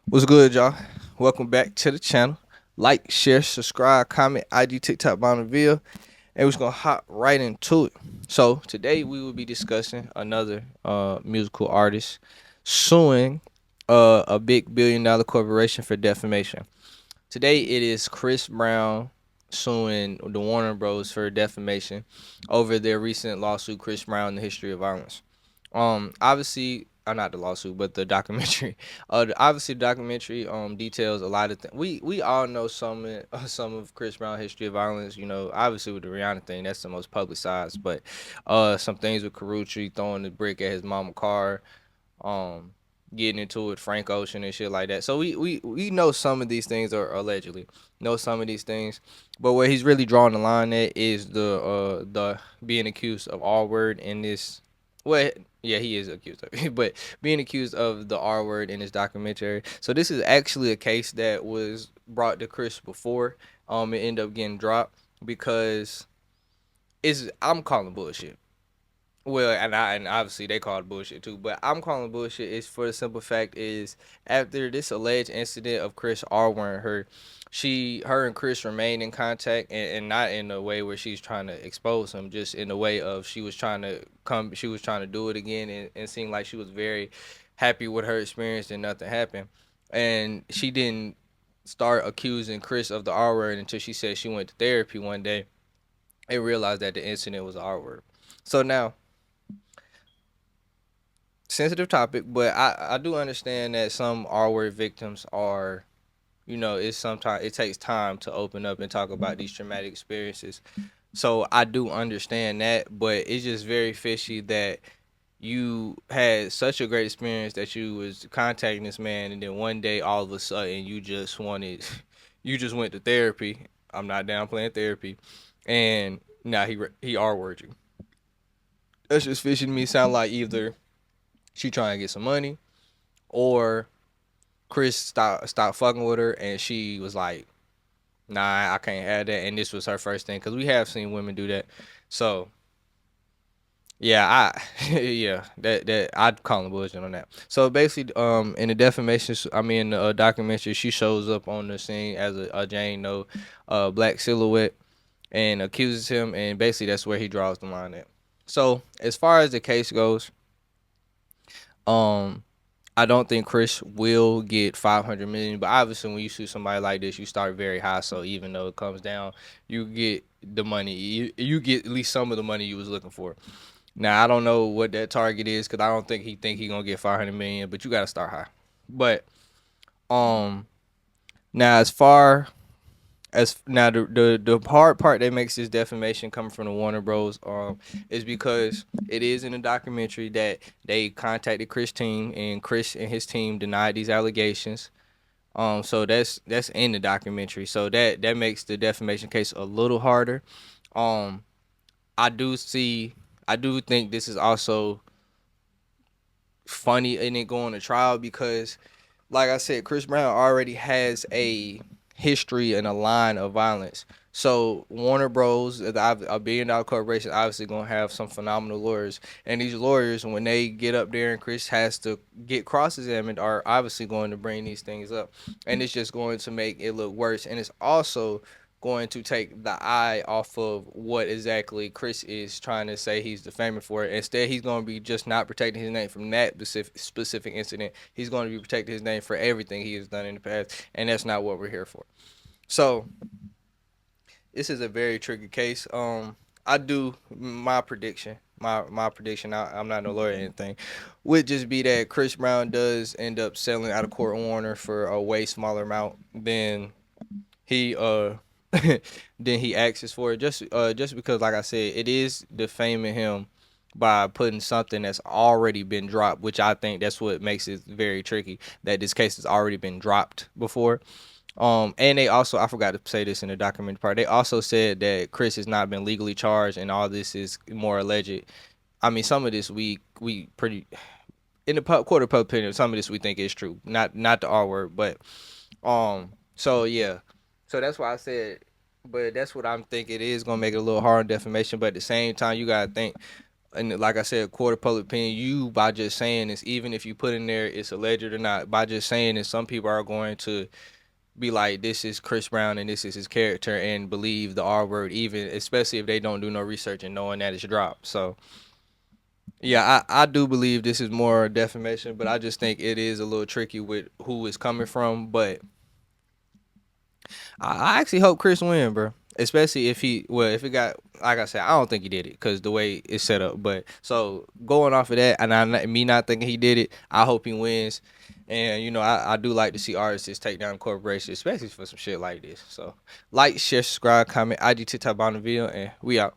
What's good, y'all? Welcome back to the channel. Like, share, subscribe, comment, IG, TikTok, Bonneville, and we're just gonna hop right into it. So today we will be discussing another musical artist suing a big billion-dollar corporation for defamation. Today it is Chris Brown suing the Warner Bros for defamation over their recent lawsuit, Chris Brown: The History of Violence. Obviously, not the lawsuit, but the documentary. Obviously, the documentary details a lot of things. We all know some of Chris Brown: History of Violence. You know, obviously with the Rihanna thing, that's the most publicized. But some things with Carucci throwing the brick at his mama car, um, getting into it, Frank Ocean and shit like that. So we know some of these things, or allegedly know some of these things. But where he's really drawing the line at is the being accused of R word in this. Well, yeah, he is accused of it, but being accused of the R word in this documentary. So this is actually a case that was brought to Chris before. It ended up getting dropped because I'm calling bullshit. Well, and obviously they call it bullshit too, but I'm calling bullshit is for the simple fact is after this alleged incident of Chris R-wording her, her and Chris remained in contact, and not in a way where she's trying to expose him, just in the way of she was trying to do it again, and seemed like she was very happy with her experience and nothing happened, and she didn't start accusing Chris of the R word until she said she went to therapy one day and realized that the incident was R word. So now, sensitive topic, but I do understand that some R word victims are, it's sometimes it takes time to open up and talk about these traumatic experiences. So I do understand that, but it's just very fishy that you had such a great experience that you was contacting this man, and then one day all of a sudden you just went to therapy. I'm not downplaying therapy, and now he R word you. That's just fishy to me. Sound like either she trying to get some money, or Chris stopped fucking with her, and she was like, "Nah, I can't have that." And this was her first thing, because we have seen women do that. So yeah, yeah, that I'd call him bullshit on that. So basically, in the defamation, I mean, the documentary, she shows up on the scene as a Jane Doe, black silhouette, and accuses him, and basically that's where he draws the line at. So as far as the case goes, um, I don't think Chris will get 500 million, but obviously when you sue somebody like this, you start very high. So even though it comes down, you get the money. You get at least some of the money you was looking for. Now I don't know what that target is, because I don't think he gonna get 500 million, but you gotta start high. But um, now as far as now the hard part that makes this defamation coming from the Warner Bros. Is because it is in the documentary that they contacted Chris team, and Chris and his team denied these allegations. So that's in the documentary. So that makes the defamation case a little harder. Um, I do see, I do think this is also funny in it going to trial, because like I said, Chris Brown already has a history and a line of violence. So Warner Bros, a billion-dollar corporation, obviously gonna have some phenomenal lawyers, and these lawyers, when they get up there and Chris has to get cross-examined, are obviously going to bring these things up, and it's just going to make it look worse, and it's also going to take the eye off of what exactly Chris is trying to say he's defaming for. Instead, he's going to be just not protecting his name from that specific incident. He's going to be protecting his name for everything he has done in the past, and that's not what we're here for. So this is a very tricky case. I do my prediction. My prediction. I'm not no lawyer or anything. Would just be that Chris Brown does end up selling out of court Warner for a way smaller amount than he then he asks for it, just because, like I said, it is defaming him by putting something that's already been dropped, which I think that's what makes it very tricky, that this case has already been dropped before. And they also, I forgot to say this in the documentary part, they also said that Chris has not been legally charged, and all this is more alleged. I mean, some of this we pretty in the court of public opinion, some of this we think is true, not the R word, but so yeah, so that's why I said, but that's what I'm thinking. It is gonna make it a little hard on defamation, but at the same time, you gotta think and like I said, quarter public opinion. You by just saying this, even if you put in there it's alleged or not, by just saying this, some people are going to be like, this is Chris Brown and this is his character, and believe the R word, even especially if they don't do no research and knowing that it's dropped. So yeah, I do believe this is more defamation, but I just think it is a little tricky with who it's coming from. But I actually hope Chris win, bro. Especially if if it got, like I said, I don't think he did it because the way it's set up. But so going off of that, and me not thinking he did it, I hope he wins. And I do like to see artists take down corporations, especially for some shit like this. So like, share, subscribe, comment, IG, TikTok on the video, and we out.